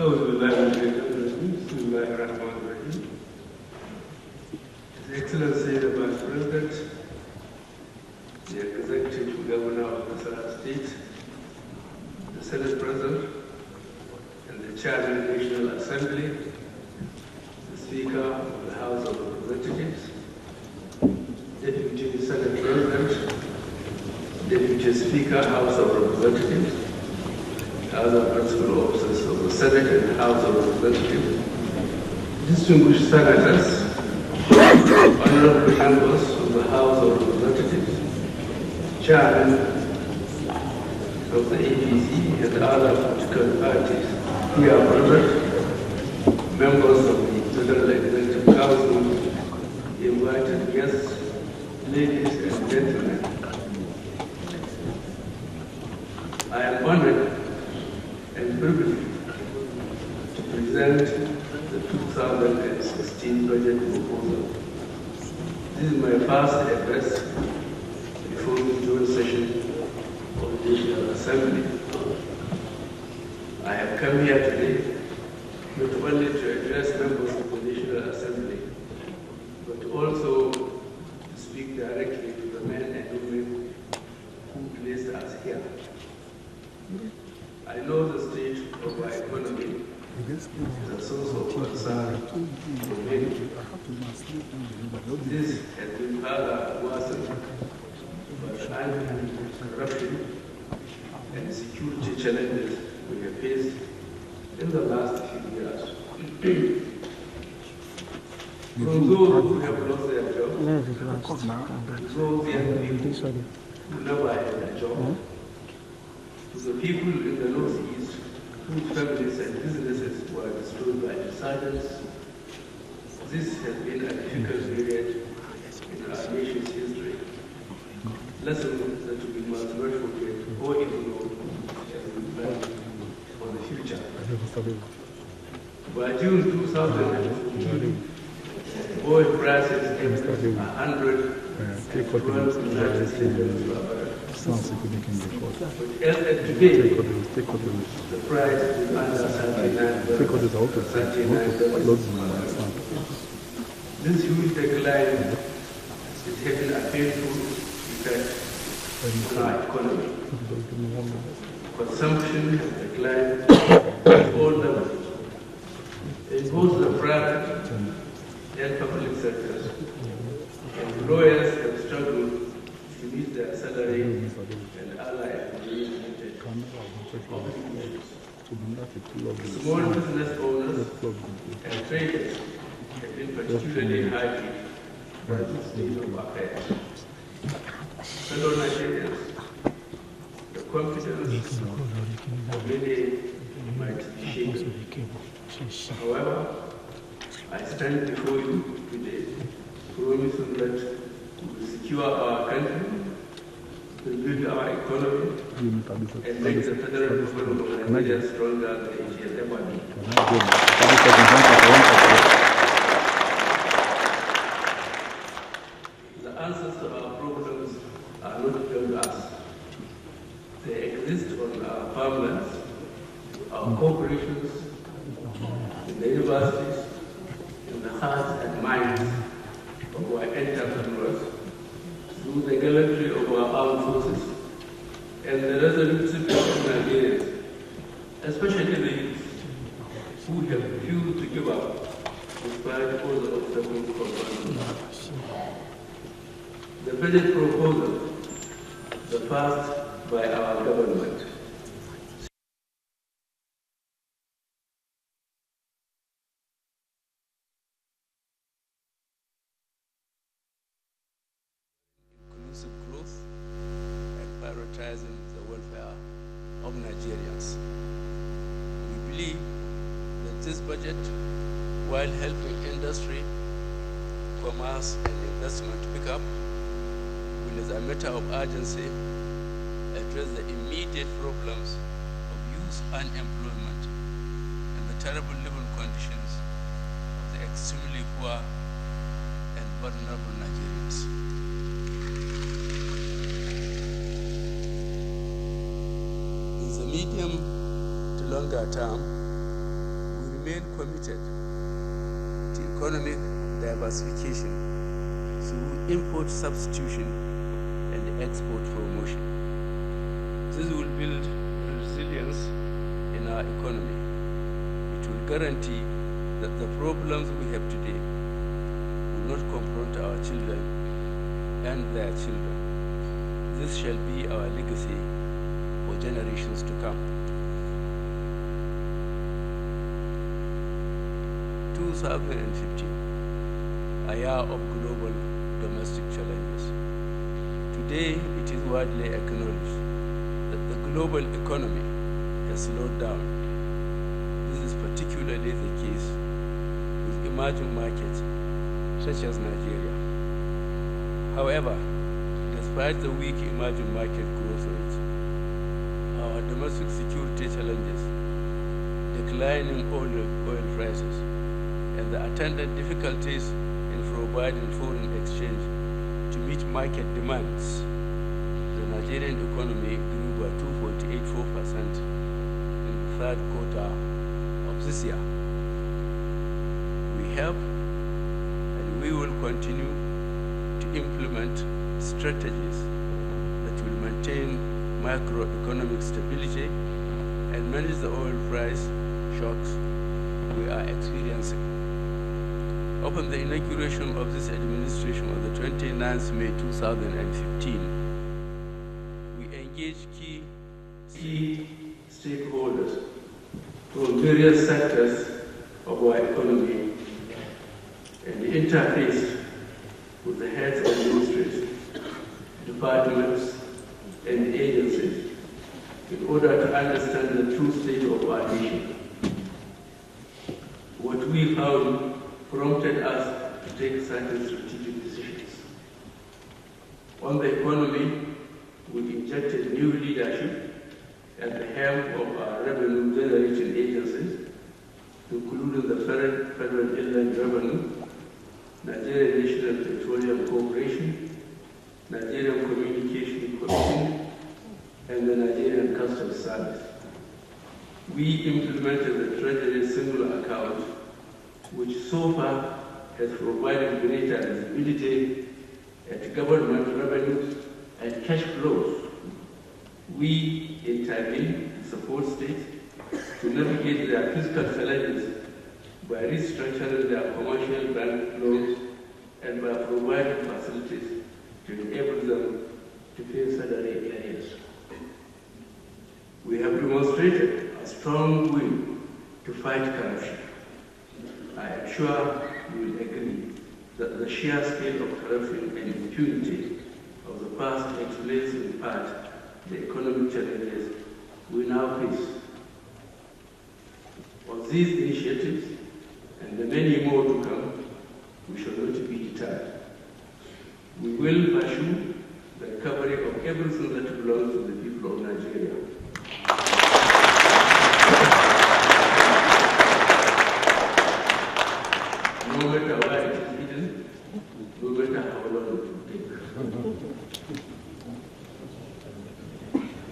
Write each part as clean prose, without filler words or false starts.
أعوذ بالله من الشيطان الرجيم بسم الله الرحمن الرحيم. His Excellency the Vice President, the Executive Governor of the Sarat State, the Senate President, and the Chairman of the National Assembly, the Speaker of the House of Representatives, Deputy Senate President, Deputy Speaker, House of Representatives, other principal officers of the Senate and House of Representatives, distinguished senators, honorable members of the House of Representatives, chairman of the APC and other political parties here present, members of the Federal Executive Council, invited guests, ladies and gentlemen. I am honored and privileged to present the 2016 budget proposal. This is my first address before the joint session of the National Assembly. I have come here today not only to address members of the National Assembly, but also to speak directly to the men and women who placed us here. I know the state of our economy is a source of concern for many. This has been further worsened by the unemployment, corruption, and security challenges we have faced in the last few years. From those who have lost their jobs, those young people who never had a job, to the people in the Northeast whose families and businesses were destroyed by insurgents. This has been a difficult period in our nation's history. Lessons that will be much forget or ignored as we plan for the future. By June 2014, oil prices came to 112 United States dollars. As of today, the price is under $39. This huge decline is having a painful effect on our economy. Consumption has declined at all levels. In both the private and public sectors, employers have struggled to meet their salary and other related obligations. Small business owners and traders have been particularly hard hit by this state of affairs. Fellow Nigerians, the confidence of many might be shaken. However, I stand before you today promising that we will secure our country, rebuild our economy, and make the federal government of Nigeria stronger than it has ever been. The answers to our problems are not beyond us. They exist on our farmlands, our corporations, in the universities, in the hearts and minds of our entrepreneurs, through the gallantry of our armed forces, and the resolute spirit of Nigerians, especially the youth, who have refused to give up despite all the obstacles confronting us. The budget proposal, the first by our government, prioritizing the welfare of Nigerians. We believe that this budget, while helping industry, commerce, and investment to pick up, will, as a matter of urgency, address the immediate problems of youth unemployment and the terrible living conditions of the extremely poor and vulnerable Nigerians. In the medium to longer term, remain committed to economic diversification through import substitution and export promotion. This will build resilience in our economy. It will guarantee that the problems we have today will not confront our children and their children. This shall be our legacy for generations to come. 2015, a year of global domestic challenges. Today, it is widely acknowledged that the global economy has slowed down. This is particularly the case with emerging markets such as Nigeria. However, despite the weak emerging market growth rate, our domestic security challenges, declining oil prices, and the attendant difficulties in providing foreign exchange to meet market demands, the Nigerian economy grew by 2.84% in the third quarter of this year. We have and we will continue to implement strategies that will maintain macroeconomic stability and manage the oil price shocks we are experiencing. Upon the inauguration of this administration on the 29th May 2015, we engaged key stakeholders from various sectors of our economy and interfaced with the heads of ministries, departments, and agencies in order to understand the true state of our nation. What we found prompted us to take certain strategic decisions. On the economy, we injected new leadership at the helm of our revenue-generating agencies, including the Federal Inland Revenue, Nigerian National Petroleum Corporation, Nigerian Communication Commission, and the Nigerian Customs Service. We implemented the Treasury Single Account, which so far has provided greater visibility at government revenues and cash flows. We intervene to support states to navigate their fiscal challenges by restructuring their commercial bank loans and by providing facilities to enable them to pay salary areas. We have demonstrated a strong will to fight corruption. I am sure you will agree that the sheer scale of corruption and impunity of the past explains in part the economic challenges we now face. On these initiatives and the many more to come, we shall not be deterred. We will pursue the recovery of everything that belongs to the people of Nigeria. No matter where it is hidden, no matter how long it will take.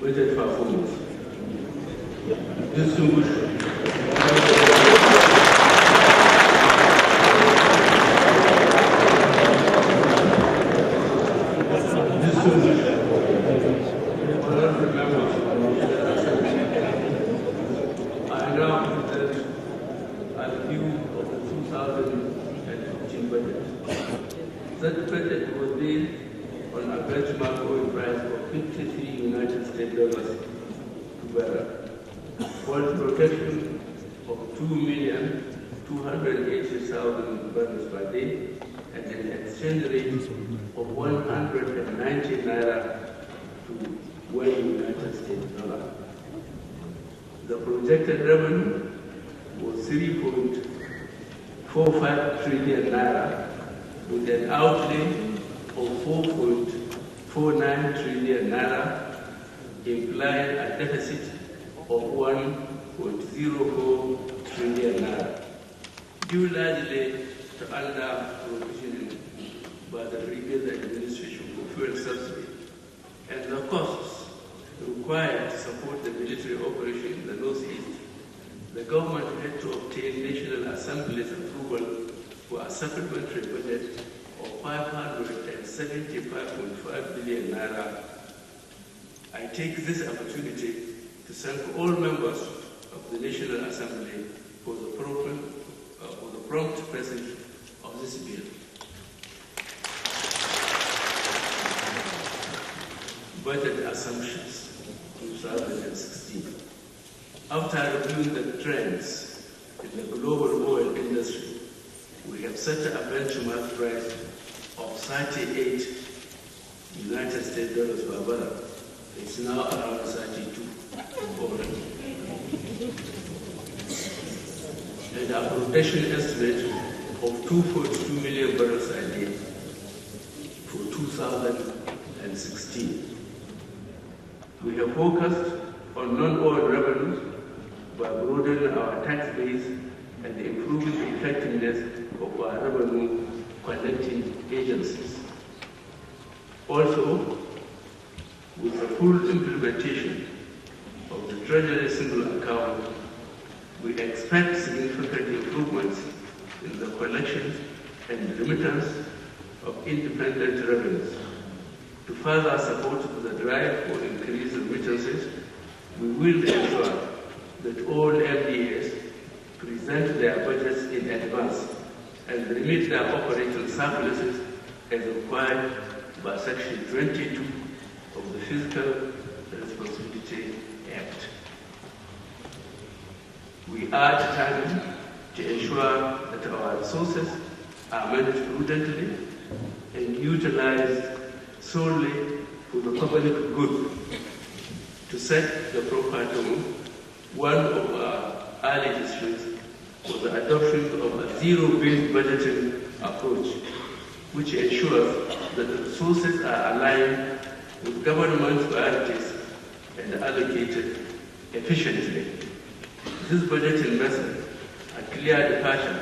Budget performance. Distinguished. I now present a view of the 2015 budget. That budget was based on a benchmark oil price of 53 United States dollars to barrel, oil production of 2,280,000 barrels per day, and an exchange rate of 190 naira to 1 United States dollar. The projected revenue was 3.45 trillion naira, with an outlay of 4.49 trillion naira, implying a deficit of 1.04 trillion naira, due largely to under-provisioning by the previous administration for fuel subsidy and the costs required to support the military operation in the northeast the government had to obtain National Assembly's approval for a supplementary budget of 575.5 billion naira. I take this opportunity to thank all members of the National Assembly for the prompt passage of this bill. Budget assumptions 2016. After reviewing the trends in the global oil industry, we have set a benchmark price of 38 United States dollars per barrel. It's now around 32 already. And a production estimate of 2.2 million barrels a day for 2016. We have focused on non-oil revenues by broadening our tax base and improving the effectiveness of our revenue collecting agencies. Also, with the full implementation of the Treasury single account, we expect significant improvements in the collection and remittance of independent revenues. To further support the drive for increased remittances, we will ensure that all MDAs present their budgets in advance and remit their operating surpluses as required by Section 22 of the Fiscal Responsibility Act. We are determined to ensure that our resources are managed prudently and utilized solely for the public good. To set the proper tone, one of our early decisions was the adoption of a zero-based budgeting approach, which ensures that the resources are aligned with government priorities and allocated efficiently. This budgeting method, a clear departure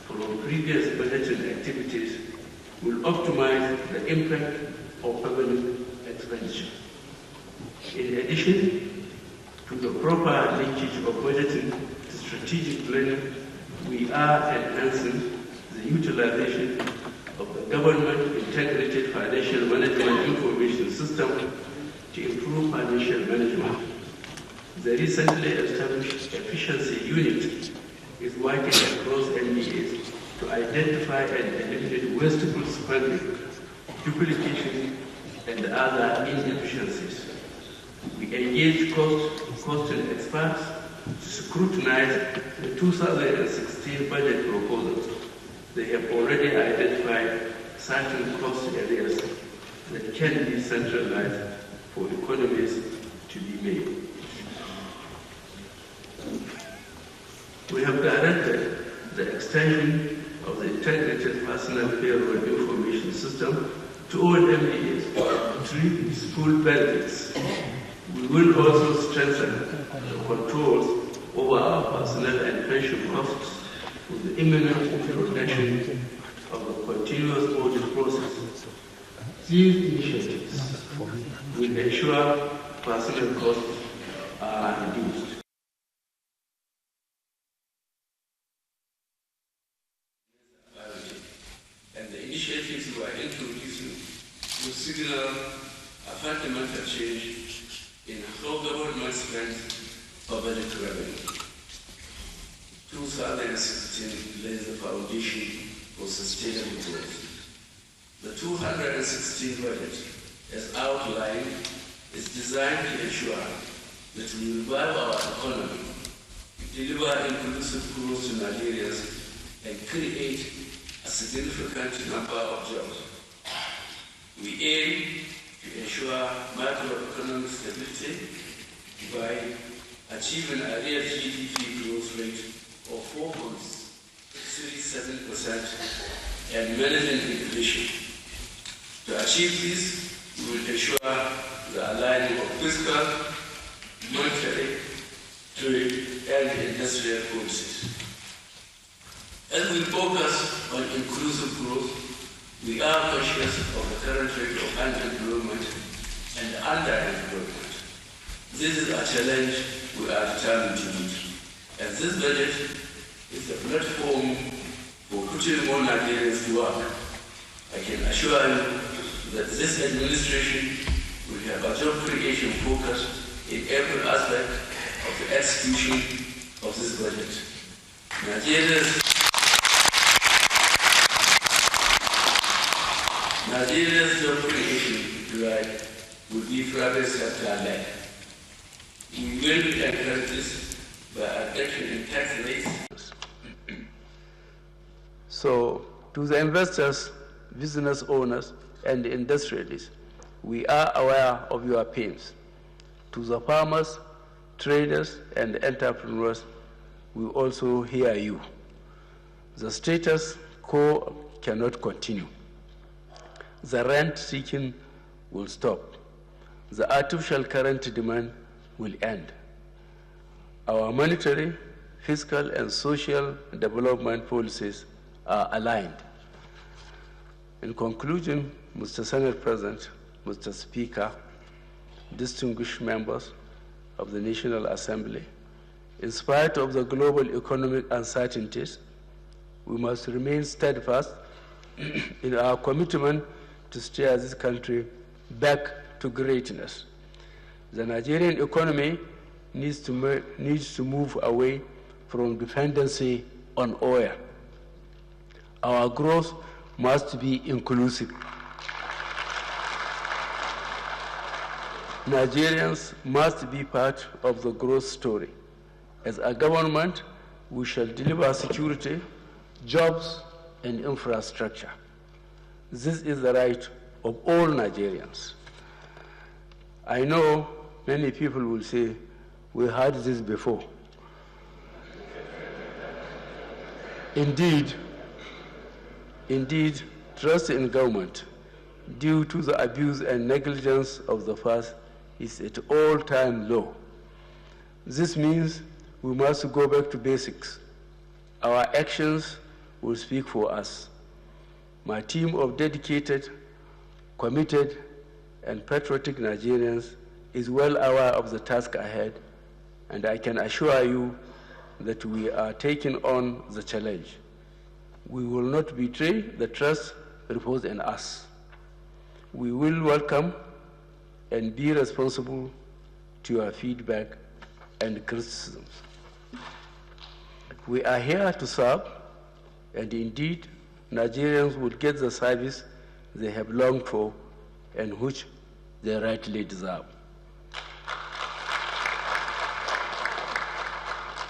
from previous budgeting activities, will optimize the impact of public expenditure. In addition to the proper linkage of budgeting to strategic planning, we are enhancing the utilization of the government integrated financial management information system to improve financial management. The recently established efficiency unit is working across MDAs to identify and eliminate wasteful spending, duplication, and other inefficiencies. We engage costing experts to scrutinize the 2016 budget proposals. They have already identified certain cost areas that can be centralized for economies to be made. We have directed the extension of the integrated personal payroll information system to all MDAs to reap its full benefits. We will also strengthen the controls over our personnel and pension costs with the imminent introduction of the continuous audit process. These initiatives will ensure personnel costs are reduced. And the initiatives we are introducing will signal a fundamental change in how government spends public revenue. 2016 lays the foundation for sustainable growth. The 2016 budget, as outlined, is designed to ensure that we revive our economy, deliver inclusive growth to Nigerians, and create a significant number of jobs. We aim to ensure macroeconomic stability by achieving a real GDP growth rate of 4.37% and managing inflation. To achieve this, we will ensure the aligning of fiscal, monetary, trade, and industrial policies. As we focus on inclusive growth, we are conscious of the current rate of unemployment and underemployment. This is a challenge we are determined to meet, And this budget is a platform for putting more Nigerians to work. I can assure you that this administration will have a job creation focus in every aspect of the execution of this budget. Nigeria's job creation drive will be private sector-led. We will encourage this by a reduction in tax rates. So, to the investors, business owners, and industrialists, we are aware of your pains. To the farmers, traders, and entrepreneurs, we also hear you. The status quo cannot continue. The rent seeking will stop. The artificial current demand will end. Our monetary, fiscal, and social development policies are aligned. In conclusion, Mr. Senate President, Mr. Speaker, distinguished members of the National Assembly, in spite of the global economic uncertainties, we must remain steadfast in our commitment to steer this country back to greatness. The Nigerian economy needs to move away from dependency on oil. Our growth must be inclusive. Nigerians must be part of the growth story. As a government, we shall deliver security, jobs, and infrastructure. This is the right of all Nigerians. I know many people will say, we heard this before. Indeed, trust in government, due to the abuse and negligence of the past, is at all-time low. This means we must go back to basics. Our actions will speak for us. My team of dedicated, committed, and patriotic Nigerians is well aware of the task ahead, and I can assure you that we are taking on the challenge. We will not betray the trust reposed in us. We will welcome and be responsible to your feedback and criticisms. We are here to serve, and indeed, Nigerians will get the service they have longed for and which they rightly deserve.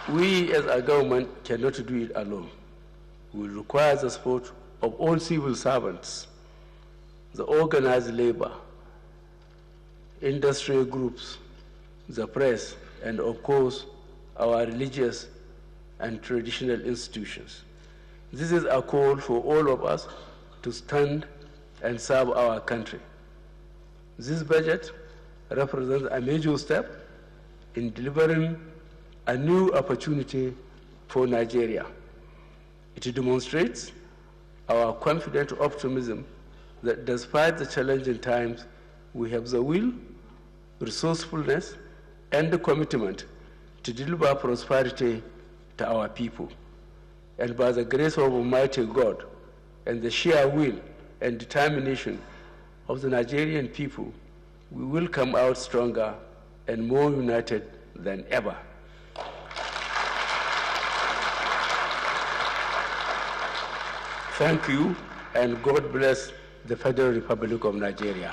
We as a government cannot do it alone. We will require the support of all civil servants, the organized labor, industrial groups, the press, and of course, our religious and traditional institutions. This is a call for all of us to stand and serve our country. This budget represents a major step in delivering a new opportunity for Nigeria. It demonstrates our confident optimism that despite the challenging times, we have the will, resourcefulness, and the commitment to deliver prosperity to our people. And by the grace of Almighty God and the sheer will and determination of the Nigerian people, we will come out stronger and more united than ever. Thank you, and God bless the Federal Republic of Nigeria.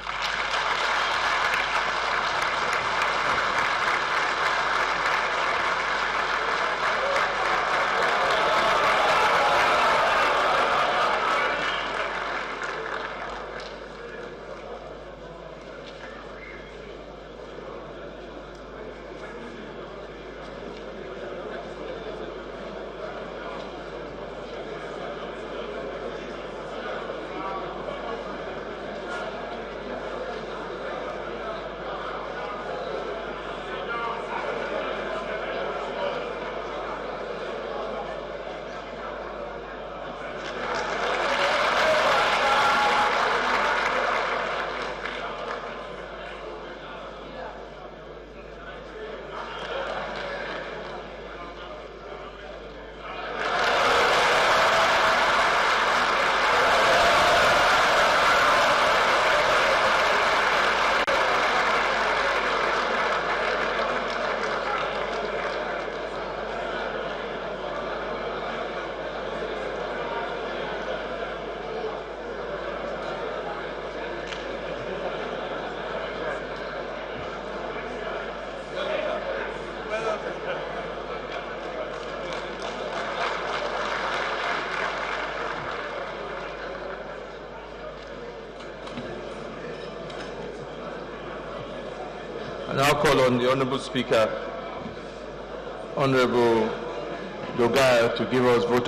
now call on the Honourable Speaker, Honourable Dogaya, to give us vote of